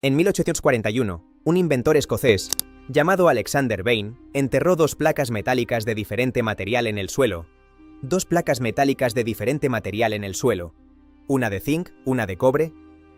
En 1841, un inventor escocés, llamado Alexander Bain, enterró dos placas metálicas de diferente material en el suelo. Una de zinc, una de cobre.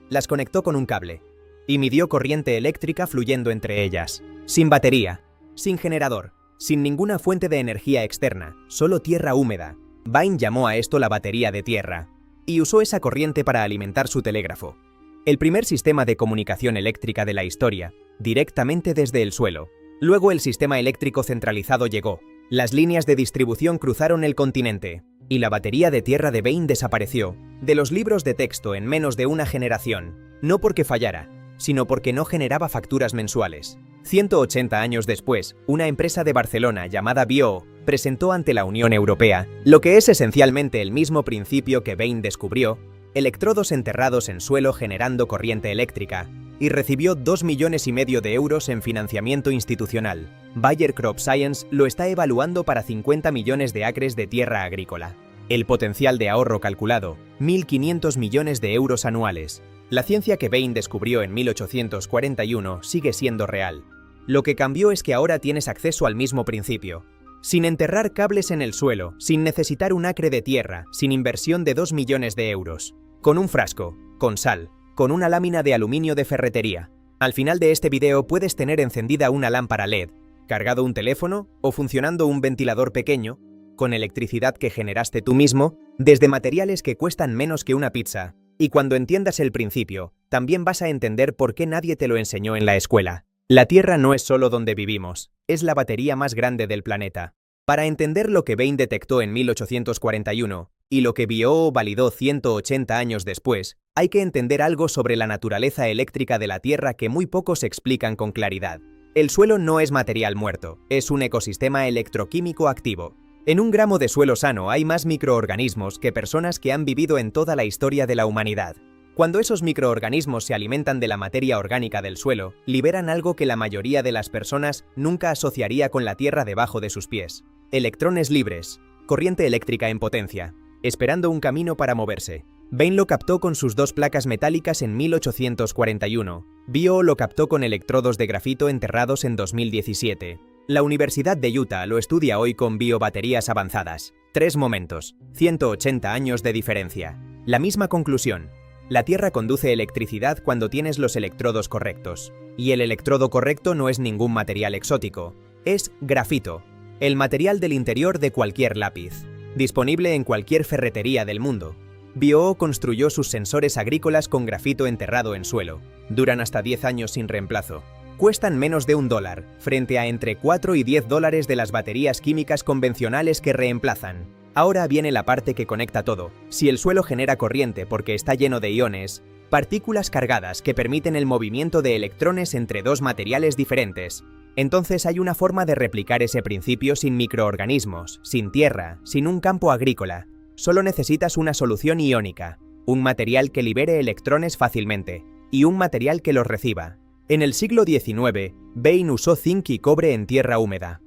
Las conectó con un cable y midió corriente eléctrica fluyendo entre ellas. Sin batería, sin generador, sin ninguna fuente de energía externa, solo tierra húmeda. Bain llamó a esto la batería de tierra y usó esa corriente para alimentar su telégrafo, el primer sistema de comunicación eléctrica de la historia, directamente desde el suelo. Luego el sistema eléctrico centralizado llegó, las líneas de distribución cruzaron el continente, y la batería de tierra de Bain desapareció de los libros de texto en menos de una generación, no porque fallara, sino porque no generaba facturas mensuales. 180 años después, una empresa de Barcelona llamada BIO presentó ante la Unión Europea lo que es esencialmente el mismo principio que Bain descubrió: electrodos enterrados en suelo generando corriente eléctrica, y recibió 2,5 millones de euros en financiamiento institucional. Bayer Crop Science lo está evaluando para 50 millones de acres de tierra agrícola. El potencial de ahorro calculado, 1.500 millones de euros anuales. La ciencia que Bain descubrió en 1841 sigue siendo real. Lo que cambió es que ahora tienes acceso al mismo principio. Sin enterrar cables en el suelo, sin necesitar un acre de tierra, sin inversión de 2 millones de euros. Con un frasco, con sal, con una lámina de aluminio de ferretería. Al final de este video puedes tener encendida una lámpara LED, cargado un teléfono o funcionando un ventilador pequeño, con electricidad que generaste tú mismo, desde materiales que cuestan menos que una pizza. Y cuando entiendas el principio, también vas a entender por qué nadie te lo enseñó en la escuela. La Tierra no es solo donde vivimos, es la batería más grande del planeta. Para entender lo que Bain detectó en 1841 y lo que BIO validó 180 años después, hay que entender algo sobre la naturaleza eléctrica de la Tierra que muy pocos explican con claridad. El suelo no es material muerto, es un ecosistema electroquímico activo. En un gramo de suelo sano hay más microorganismos que personas que han vivido en toda la historia de la humanidad. Cuando esos microorganismos se alimentan de la materia orgánica del suelo, liberan algo que la mayoría de las personas nunca asociaría con la tierra debajo de sus pies. Electrones libres, corriente eléctrica en potencia, esperando un camino para moverse. Bain lo captó con sus dos placas metálicas en 1841. BIO lo captó con electrodos de grafito enterrados en 2017. La Universidad de Utah lo estudia hoy con biobaterías avanzadas. 3 momentos, 180 años de diferencia. La misma conclusión. La Tierra conduce electricidad cuando tienes los electrodos correctos. Y el electrodo correcto no es ningún material exótico. Es grafito, el material del interior de cualquier lápiz, disponible en cualquier ferretería del mundo. BIO construyó sus sensores agrícolas con grafito enterrado en suelo. Duran hasta 10 años sin reemplazo. Cuestan menos de $1, frente a entre 4 y 10 dólares de las baterías químicas convencionales que reemplazan. Ahora viene la parte que conecta todo. Si el suelo genera corriente porque está lleno de iones, partículas cargadas que permiten el movimiento de electrones entre dos materiales diferentes, entonces hay una forma de replicar ese principio sin microorganismos, sin tierra, sin un campo agrícola. Solo necesitas una solución iónica, un material que libere electrones fácilmente, y un material que los reciba. En el siglo XIX, Bain usó zinc y cobre en tierra húmeda.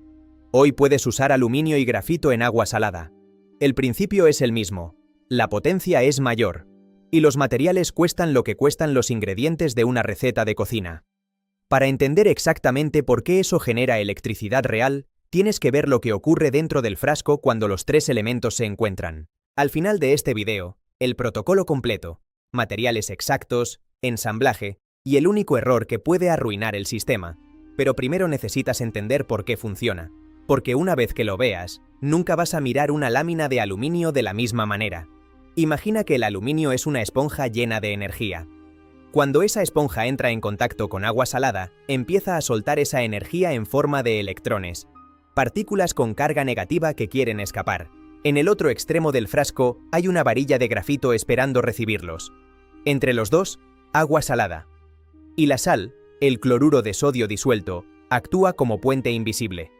Hoy puedes usar aluminio y grafito en agua salada. El principio es el mismo, la potencia es mayor, y los materiales cuestan lo que cuestan los ingredientes de una receta de cocina. Para entender exactamente por qué eso genera electricidad real, tienes que ver lo que ocurre dentro del frasco cuando los 3 elementos se encuentran. Al final de este video, el protocolo completo, materiales exactos, ensamblaje, y el único error que puede arruinar el sistema. Pero primero necesitas entender por qué funciona, porque una vez que lo veas, nunca vas a mirar una lámina de aluminio de la misma manera. Imagina que el aluminio es una esponja llena de energía. Cuando esa esponja entra en contacto con agua salada, empieza a soltar esa energía en forma de electrones, partículas con carga negativa que quieren escapar. En el otro extremo del frasco hay una varilla de grafito esperando recibirlos. Entre los dos, agua salada. Y la sal, el cloruro de sodio disuelto, actúa como puente invisible.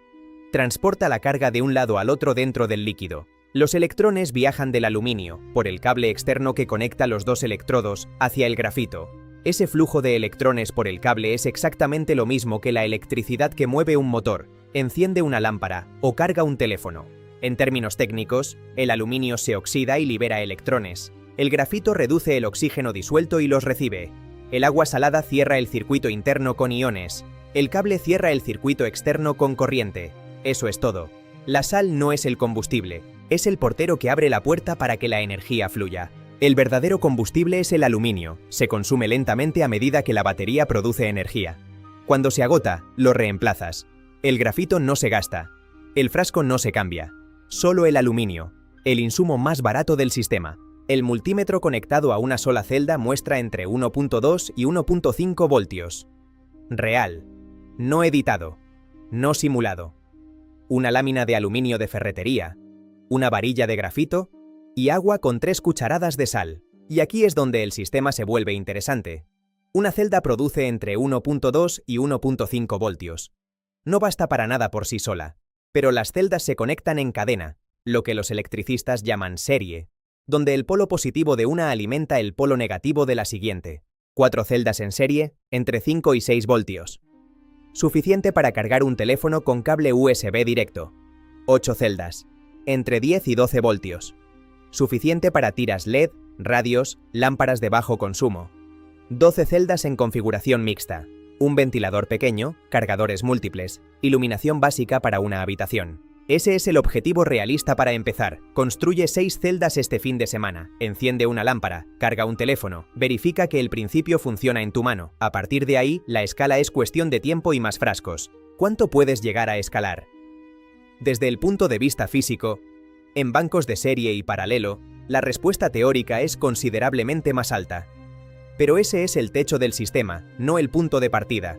Transporta la carga de un lado al otro dentro del líquido. Los electrones viajan del aluminio, por el cable externo que conecta los dos electrodos, hacia el grafito. Ese flujo de electrones por el cable es exactamente lo mismo que la electricidad que mueve un motor, enciende una lámpara o carga un teléfono. En términos técnicos, el aluminio se oxida y libera electrones. El grafito reduce el oxígeno disuelto y los recibe. El agua salada cierra el circuito interno con iones. El cable cierra el circuito externo con corriente. Eso es todo. La sal no es el combustible, es el portero que abre la puerta para que la energía fluya. El verdadero combustible es el aluminio, se consume lentamente a medida que la batería produce energía. Cuando se agota, lo reemplazas. El grafito no se gasta. El frasco no se cambia. Solo el aluminio, el insumo más barato del sistema. El multímetro conectado a una sola celda muestra entre 1.2 y 1.5 voltios. Real. No editado. No simulado. Una lámina de aluminio de ferretería. Una varilla de grafito y agua con 3 cucharadas de sal. Y aquí es donde el sistema se vuelve interesante. Una celda produce entre 1.2 y 1.5 voltios. No basta para nada por sí sola, pero las celdas se conectan en cadena, lo que los electricistas llaman serie, donde el polo positivo de una alimenta el polo negativo de la siguiente. 4 celdas en serie, entre 5 y 6 voltios. Suficiente para cargar un teléfono con cable USB directo. 8 celdas, entre 10 y 12 voltios. Suficiente para tiras LED, radios, lámparas de bajo consumo. 12 celdas en configuración mixta. Un ventilador pequeño, cargadores múltiples, iluminación básica para una habitación. Ese es el objetivo realista para empezar. Construye 6 celdas este fin de semana, enciende una lámpara, carga un teléfono, verifica que el principio funciona en tu mano. A partir de ahí, la escala es cuestión de tiempo y más frascos. ¿Cuánto puedes llegar a escalar? Desde el punto de vista físico, en bancos de serie y paralelo, la respuesta teórica es considerablemente más alta. Pero ese es el techo del sistema, no el punto de partida.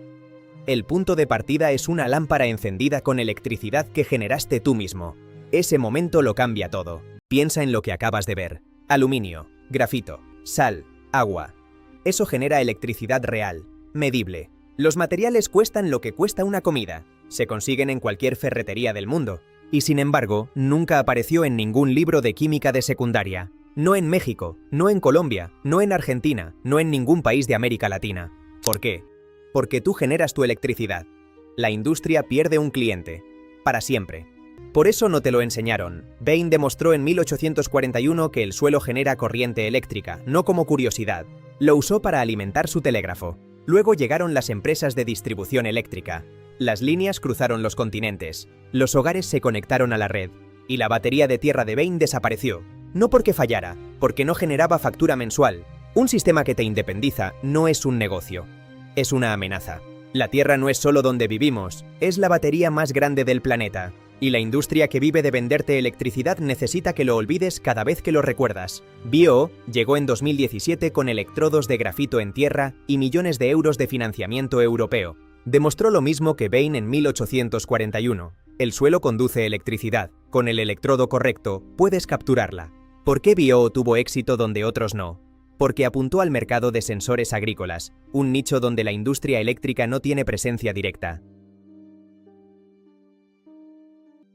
El punto de partida es una lámpara encendida con electricidad que generaste tú mismo. Ese momento lo cambia todo. Piensa en lo que acabas de ver. Aluminio, grafito, sal, agua. Eso genera electricidad real, medible. Los materiales cuestan lo que cuesta una comida. Se consiguen en cualquier ferretería del mundo. Y sin embargo, nunca apareció en ningún libro de química de secundaria. No en México, no en Colombia, no en Argentina, no en ningún país de América Latina. ¿Por qué? Porque tú generas tu electricidad. La industria pierde un cliente. Para siempre. Por eso no te lo enseñaron. Bain demostró en 1841 que el suelo genera corriente eléctrica, no como curiosidad. Lo usó para alimentar su telégrafo. Luego llegaron las empresas de distribución eléctrica. Las líneas cruzaron los continentes. Los hogares se conectaron a la red. Y la batería de tierra de Bain desapareció. No porque fallara, porque no generaba factura mensual. Un sistema que te independiza no es un negocio. Es una amenaza. La Tierra no es solo donde vivimos, es la batería más grande del planeta. Y la industria que vive de venderte electricidad necesita que lo olvides cada vez que lo recuerdas. BioO llegó en 2017 con electrodos de grafito en tierra y millones de euros de financiamiento europeo. Demostró lo mismo que Bain en 1841. El suelo conduce electricidad. Con el electrodo correcto, puedes capturarla. ¿Por qué BioO tuvo éxito donde otros no? Porque apuntó al mercado de sensores agrícolas, un nicho donde la industria eléctrica no tiene presencia directa.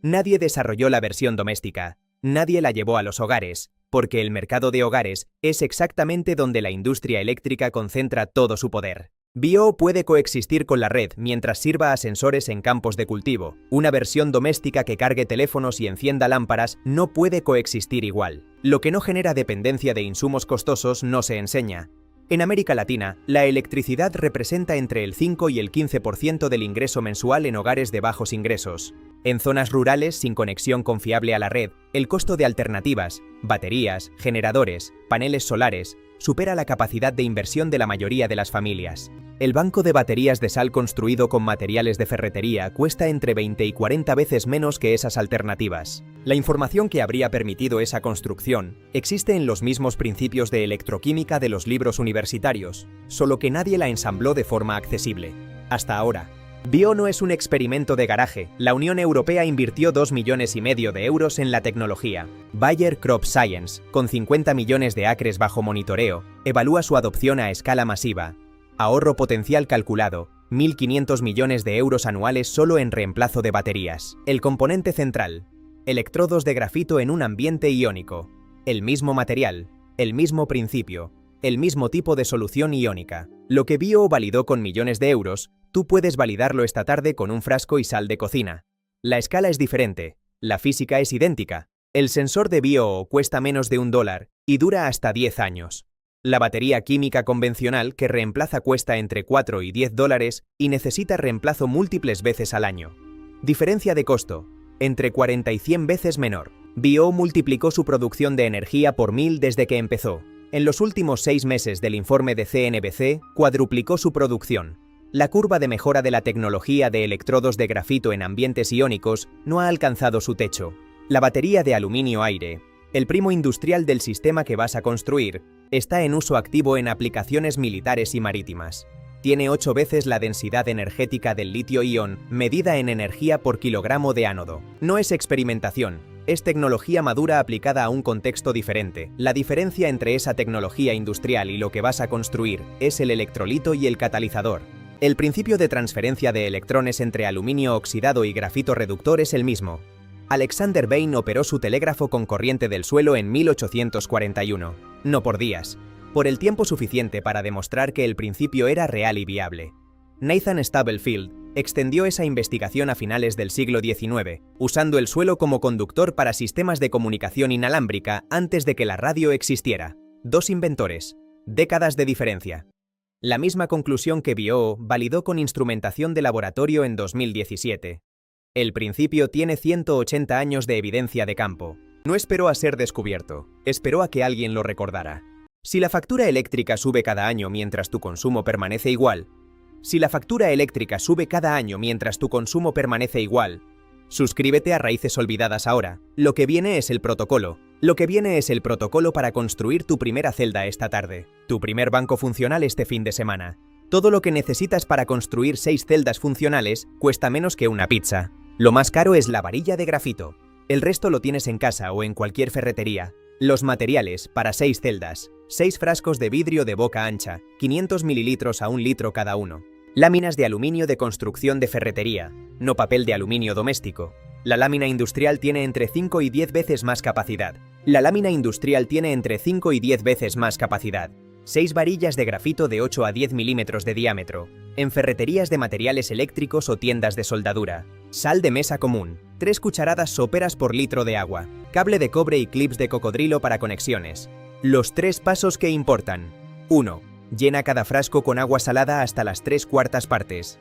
Nadie desarrolló la versión doméstica, nadie la llevó a los hogares, porque el mercado de hogares es exactamente donde la industria eléctrica concentra todo su poder. BioO puede coexistir con la red mientras sirva a sensores en campos de cultivo. Una versión doméstica que cargue teléfonos y encienda lámparas no puede coexistir igual. Lo que no genera dependencia de insumos costosos no se enseña. En América Latina, la electricidad representa entre el 5 y el 15% del ingreso mensual en hogares de bajos ingresos. En zonas rurales sin conexión confiable a la red, el costo de alternativas, baterías, generadores, paneles solares, supera la capacidad de inversión de la mayoría de las familias. El banco de baterías de sal construido con materiales de ferretería cuesta entre 20 y 40 veces menos que esas alternativas. La información que habría permitido esa construcción existe en los mismos principios de electroquímica de los libros universitarios, solo que nadie la ensambló de forma accesible. Hasta ahora. BioO no es un experimento de garaje. La Unión Europea invirtió 2,5 millones de euros en la tecnología. Bayer Crop Science, con 50 millones de acres bajo monitoreo, evalúa su adopción a escala masiva. Ahorro potencial calculado, 1.500 millones de euros anuales solo en reemplazo de baterías. El componente central, electrodos de grafito en un ambiente iónico. El mismo material, el mismo principio, el mismo tipo de solución iónica. Lo que BioO validó con millones de euros, tú puedes validarlo esta tarde con un frasco y sal de cocina. La escala es diferente, la física es idéntica. El sensor de BioO cuesta menos de $1 y dura hasta 10 años. La batería química convencional que reemplaza cuesta entre 4 y 10 dólares y necesita reemplazo múltiples veces al año. Diferencia de costo, entre 40 y 100 veces menor. BYO multiplicó su producción de energía por 1000 desde que empezó. En los últimos 6 meses del informe de CNBC, cuadruplicó su producción. La curva de mejora de la tecnología de electrodos de grafito en ambientes iónicos no ha alcanzado su techo. La batería de aluminio-aire, el primo industrial del sistema que vas a construir, está en uso activo en aplicaciones militares y marítimas. Tiene 8 veces la densidad energética del litio-ion, medida en energía por kilogramo de ánodo. No es experimentación, es tecnología madura aplicada a un contexto diferente. La diferencia entre esa tecnología industrial y lo que vas a construir es el electrolito y el catalizador. El principio de transferencia de electrones entre aluminio oxidado y grafito reductor es el mismo. Alexander Bain operó su telégrafo con corriente del suelo en 1841, no por días, por el tiempo suficiente para demostrar que el principio era real y viable. Nathan Stubblefield extendió esa investigación a finales del siglo XIX, usando el suelo como conductor para sistemas de comunicación inalámbrica antes de que la radio existiera. 2 inventores, décadas de diferencia. La misma conclusión que BYO validó con instrumentación de laboratorio en 2017. El principio tiene 180 años de evidencia de campo. No esperó a ser descubierto, esperó a que alguien lo recordara. Si la factura eléctrica sube cada año mientras tu consumo permanece igual, suscríbete a Raíces Olvidadas ahora. Lo que viene es el protocolo para construir tu primera celda esta tarde, tu primer banco funcional este fin de semana. Todo lo que necesitas para construir 6 celdas funcionales cuesta menos que una pizza. Lo más caro es la varilla de grafito. El resto lo tienes en casa o en cualquier ferretería. Los materiales para 6 celdas, 6 frascos de vidrio de boca ancha, 500 mililitros a 1 litro cada uno. Láminas de aluminio de construcción de ferretería, no papel de aluminio doméstico. La lámina industrial tiene entre 5 y 10 veces más capacidad. 6 varillas de grafito de 8 a 10 milímetros de diámetro, en ferreterías de materiales eléctricos o tiendas de soldadura. Sal de mesa común, 3 cucharadas soperas por litro de agua, cable de cobre y clips de cocodrilo para conexiones. Los 3 pasos que importan. 1. Llena cada frasco con agua salada hasta las 3/4 partes.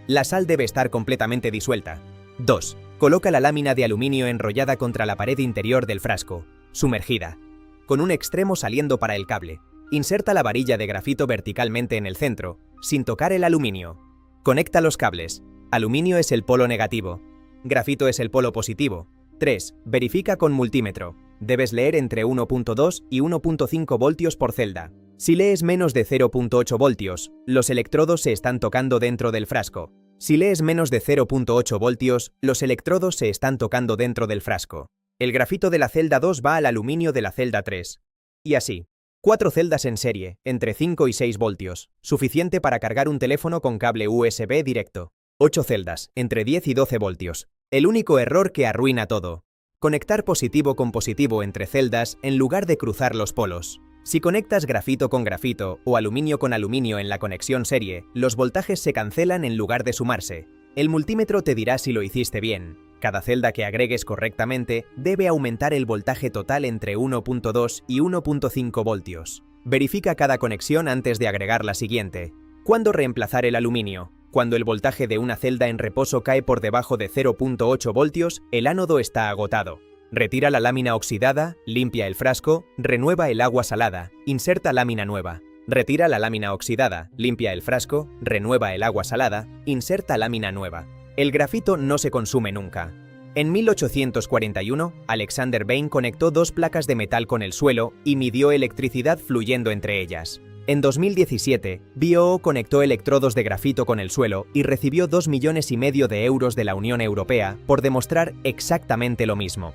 La sal debe estar completamente disuelta. 2. Coloca la lámina de aluminio enrollada contra la pared interior del frasco, sumergida, con un extremo saliendo para el cable. Inserta la varilla de grafito verticalmente en el centro, sin tocar el aluminio. Conecta los cables. Aluminio es el polo negativo. Grafito es el polo positivo. 3. Verifica con multímetro. Debes leer entre 1.2 y 1.5 voltios por celda. Si lees menos de 0.8 voltios, los electrodos se están tocando dentro del frasco. Si lees menos de 0.8 voltios, los electrodos se están tocando dentro del frasco. El grafito de la celda 2 va al aluminio de la celda 3. Y así. 4 celdas en serie, entre 5 y 6 voltios, suficiente para cargar un teléfono con cable USB directo. 8 celdas, entre 10 y 12 voltios. El único error que arruina todo. Conectar positivo con positivo entre celdas en lugar de cruzar los polos. Si conectas grafito con grafito o aluminio con aluminio en la conexión serie, los voltajes se cancelan en lugar de sumarse. El multímetro te dirá si lo hiciste bien. Cada celda que agregues correctamente debe aumentar el voltaje total entre 1.2 y 1.5 voltios. Verifica cada conexión antes de agregar la siguiente. ¿Cuándo reemplazar el aluminio? Cuando el voltaje de una celda en reposo cae por debajo de 0.8 voltios, el ánodo está agotado. Retira la lámina oxidada, limpia el frasco, renueva el agua salada, inserta lámina nueva. Retira la lámina oxidada, limpia el frasco, renueva el agua salada, inserta lámina nueva. El grafito no se consume nunca. En 1841, Alexander Bain conectó 2 placas de metal con el suelo y midió electricidad fluyendo entre ellas. En 2017, BYO conectó electrodos de grafito con el suelo y recibió 2,5 millones de euros de la Unión Europea por demostrar exactamente lo mismo.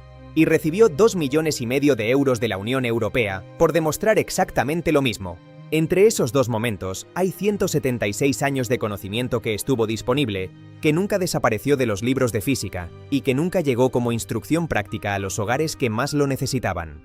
Entre esos 2 momentos, hay 176 años de conocimiento que estuvo disponible, que nunca desapareció de los libros de física y que nunca llegó como instrucción práctica a los hogares que más lo necesitaban.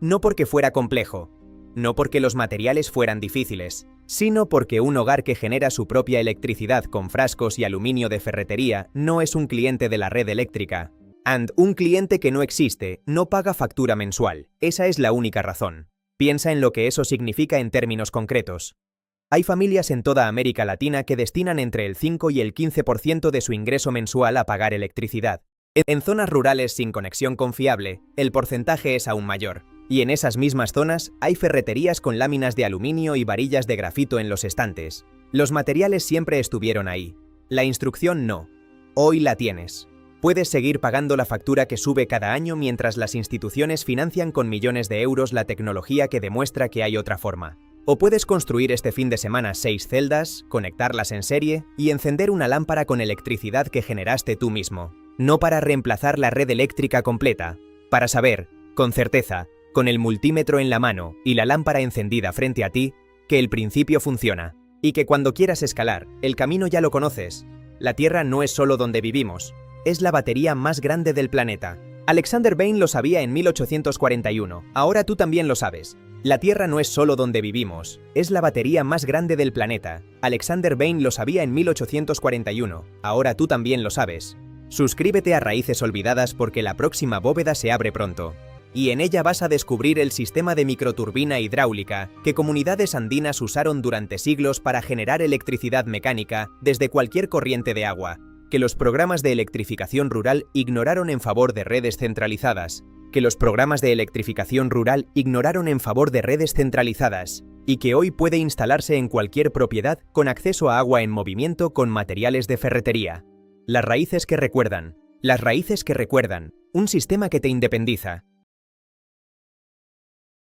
No porque fuera complejo, no porque los materiales fueran difíciles, sino porque un hogar que genera su propia electricidad con frascos y aluminio de ferretería no es un cliente de la red eléctrica, And un cliente que no existe no paga factura mensual. Esa es la única razón. Piensa en lo que eso significa en términos concretos. Hay familias en toda América Latina que destinan entre el 5 y el 15% de su ingreso mensual a pagar electricidad. En zonas rurales sin conexión confiable, el porcentaje es aún mayor. Y en esas mismas zonas hay ferreterías con láminas de aluminio y varillas de grafito en los estantes. Los materiales siempre estuvieron ahí. La instrucción no. Hoy la tienes. Puedes seguir pagando la factura que sube cada año mientras las instituciones financian con millones de euros la tecnología que demuestra que hay otra forma. O puedes construir este fin de semana 6 celdas, conectarlas en serie y encender una lámpara con electricidad que generaste tú mismo. No para reemplazar la red eléctrica completa, para saber, con certeza, con el multímetro en la mano y la lámpara encendida frente a ti, que el principio funciona. Y que cuando quieras escalar, el camino ya lo conoces. La Tierra no es solo donde vivimos, es la batería más grande del planeta. Alexander Bain lo sabía en 1841, ahora tú también lo sabes. La Tierra no es solo donde vivimos, es la batería más grande del planeta. Alexander Bain lo sabía en 1841, ahora tú también lo sabes. Suscríbete a Raíces Olvidadas porque la próxima bóveda se abre pronto. Y en ella vas a descubrir el sistema de microturbina hidráulica que comunidades andinas usaron durante siglos para generar electricidad mecánica desde cualquier corriente de agua, que los programas de electrificación rural ignoraron en favor de redes centralizadas, y que hoy puede instalarse en cualquier propiedad con acceso a agua en movimiento con materiales de ferretería. Las raíces que recuerdan, un sistema que te independiza,